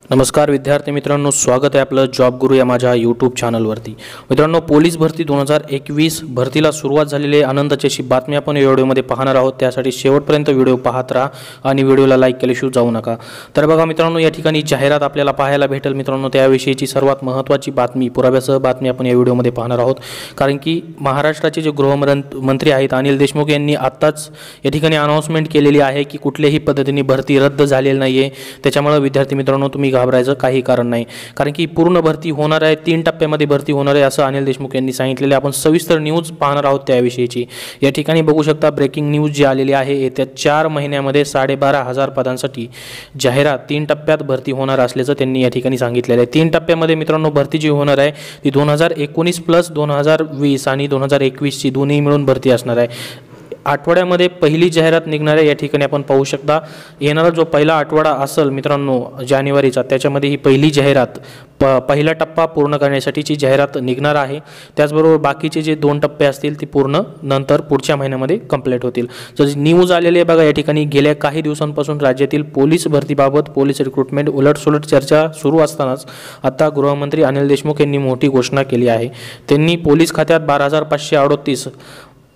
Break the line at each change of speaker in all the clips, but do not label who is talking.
नमस्कार विद्यार्थी मित्रांनो, स्वागत आहे आपलं जॉब गुरु या माझ्या यूट्यूब चॅनलवरती। मित्रांनो, पोलीस भरती 2021 भरतीला सुरुवात झालेली आहे। आनंदाची अशी बातमी आपण या व्हिडिओमध्ये पाहणार आहोत। त्यासाठी शेवटपर्यंत व्हिडिओ पाहत राहा आणि व्हिडिओला लाईक केल्याशिवाय जाऊ नका। तर बघा मित्रांनो, या ठिकाणी जाहिरात आपल्याला पाहायला भेटेल। मित्रांनो, त्याविषयीची सर्वात महत्त्वाची बातमी, पुराव्यासह बातमी आपण या व्हिडिओमध्ये पाहणार आहोत। कारण की महाराष्ट्राचे जे गृहमंत्री आहेत अनिल देशमुख यांनी आत्ताच या ठिकाणी अनाउन्समेंट केलेली आहे की कुठल्याही पद्धतीने भरती रद्द झालेली नाहीये। त्याच्यामुळे विद्यार्थी मित्रांनो, तुम्ही घाबरायचं काही कारण नाही। कारण की पूर्ण भरती होणार आहे, 3 टप्प्यामध्ये भरती होणार आहे असं अनिल देशमुख यांनी सांगितलेले। आपण सविस्तर न्यूज पाहणार आहोत त्याविषयीची। या ठिकाणी बघू शकता ब्रेकिंग न्यूज जी आलेली आहे। येत्या 4 महिन्यामध्ये 12,500 पदांसाठी जाहिरात 3 टप्प्यात भरती होणार असल्याचं त्यांनी या ठिकाणी सांगितलेलं आहे। 3 टप्प्यामध्ये मित्रांनो भरती जी होणार आहे ती 2019 प्लस 2020 आणि 2021 ची दोन्ही मिळून भरती असणार आहे। आठवड्यामध्ये पहिली जाहिरात निघणार आहे। या ठिकाणी आपण पाहू शकता येणारा जो पहिला आठवडा असेल मित्रांनो जानेवारीचा, त्याच्यामध्ये ही पहिली जाहिरात पहिला टप्पा पूर्ण करण्यासाठीची जाहिरात निघणार आहे। त्याचबरोबर बाकीचे जे 2 टप्पे असतील ते पूर्ण नंतर पुढच्या महिन्यामध्ये कंप्लीट होतील। तर न्यूज आलेली आहे बघा। या ठिकाणी गेल्या काही दिवसांपासून राज्यातील पोलीस भरतीबाबत पोलीस रिक्रुटमेंट उलटसुलट चर्चा सुरू असतानाच आता गृहमंत्री अनिल देशमुख यांनी मोठी घोषणा केली आहे। त्यांनी पोलीस खात्यात 12,538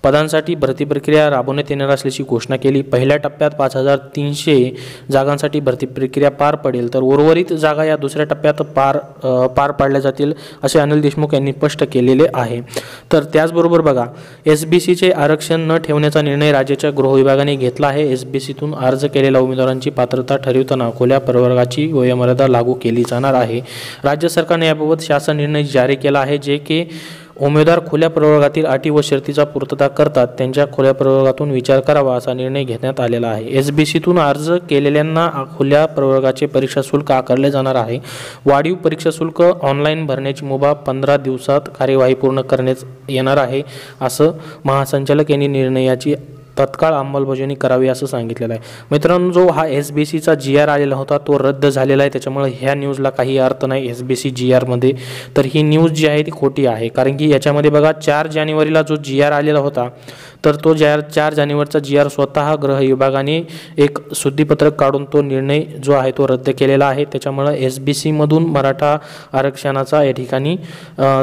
पदांसाठी भरती प्रक्रिया राबवण्यात येणार असल्याची घोषणा केली। पहिल्या टप्प्यात 5,300 जागांसाठी भरती प्रक्रिया पार पडेल, तर उर्वरित जागा या दुसऱ्या टप्प्यात पार पाडल्या जातील असे अनिल देशमुख यांनी स्पष्ट केलेले आहे। तर त्याचबरोबर बघा, SBCचे आरक्षण न ठेवण्याचा निर्णय राज्याच्या गृह विभागाने घेतला आहे। SBCतून अर्ज केलेल्या उमेदवारांची पात्रता ठरवताना खुल्या प्रवर्गाची वयोमर्यादा लागू केली जाणार आहे। राज्य सरकारने याबाबत शासन निर्णय जारी केला आहे, जे की उमेदवार खुल्या प्रवर्गातील अटी व शर्तीचा पूर्तता करतात त्यांच्या खुल्या प्रवर्गातून विचार करावा असा निर्णय घेण्यात आलेला आहे। SBCतून अर्ज केलेल्यांना खुल्या प्रवर्गाचे परीक्षा शुल्क आकारले जाणार आहे। वाढीव परीक्षा शुल्क ऑनलाईन भरण्याची मुभा 15 दिवसात कार्यवाही पूर्ण करण्यात येणार आहे असं महासंचालक यांनी निर्णयाची तत्काळ अंमलबजावणी करावी असं सांगितलेलं आहे। मित्रांनो, जो हा SBCचा GR आलेला होता तो रद्द झालेला आहे, त्याच्यामुळे ह्या न्यूजला काही अर्थ नाही SBC GR मध्ये। तर ही न्यूज जी आहे ती खोटी आहे। कारण की याच्यामध्ये बघा 4 जानेवारीला जो GR आलेला होता तर तो 4 जानेवारीचा GR स्वतः गृह विभागाने एक शुद्धीपत्रक काढून तो निर्णय जो आहे तो रद्द केलेला आहे। त्याच्यामुळे SBC मधून मराठा आरक्षणाचा या ठिकाणी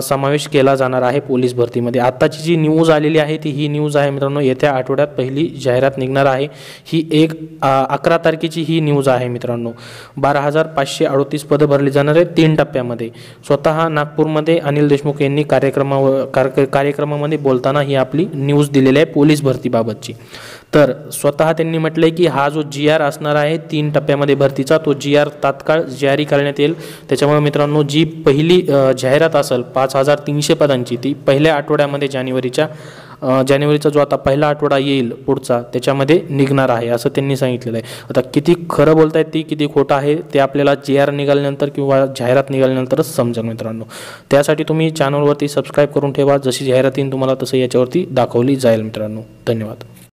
समावेश केला जाणार आहे पोलीस भरतीमध्ये। आताची जी न्यूज आलेली आहे ती ही न्यूज आहे मित्रांनो। येत्या आठवड्यात पहिली जाहिरात निघणार आहे। ही 11 तारखेची ही न्यूज आहे मित्रांनो। 12,538 पदं भरली जाणार आहेत 3 टप्प्यामध्ये। स्वतः नागपूरमध्ये अनिल देशमुख यांनी कार्यक्रमामध्ये बोलताना ही आपली न्यूज दिलेली आहे पोलीस भरतीबाबतची। तर स्वतः त्यांनी म्हटलंय की हा जो GR असणार आहे 3 टप्प्यामध्ये भरतीचा, तो GR तात्काळ जारी करण्यात येईल। त्याच्यामुळे मित्रांनो, जी पहिली जाहिरात असेल 5,300 पदांची ती पहिल्या आठवड्यामध्ये जानेवारीचा जो आता पहिला आठवडा येईल पुढचा त्याच्यामध्ये निघणार आहे असं त्यांनी सांगितलेलं आहे। आता किती खरं बोलतायत ती किती खोटं आहे ते आपल्याला GR निघाल्यानंतर किंवा जाहिरात निघाल्यानंतरच समजेल मित्रांनो। त्यासाठी तुम्ही चॅनलवरती सबस्क्राईब करून ठेवा। जशी जाहिरात येईल तुम्हाला तसं याच्यावरती दाखवली जाईल मित्रांनो। धन्यवाद।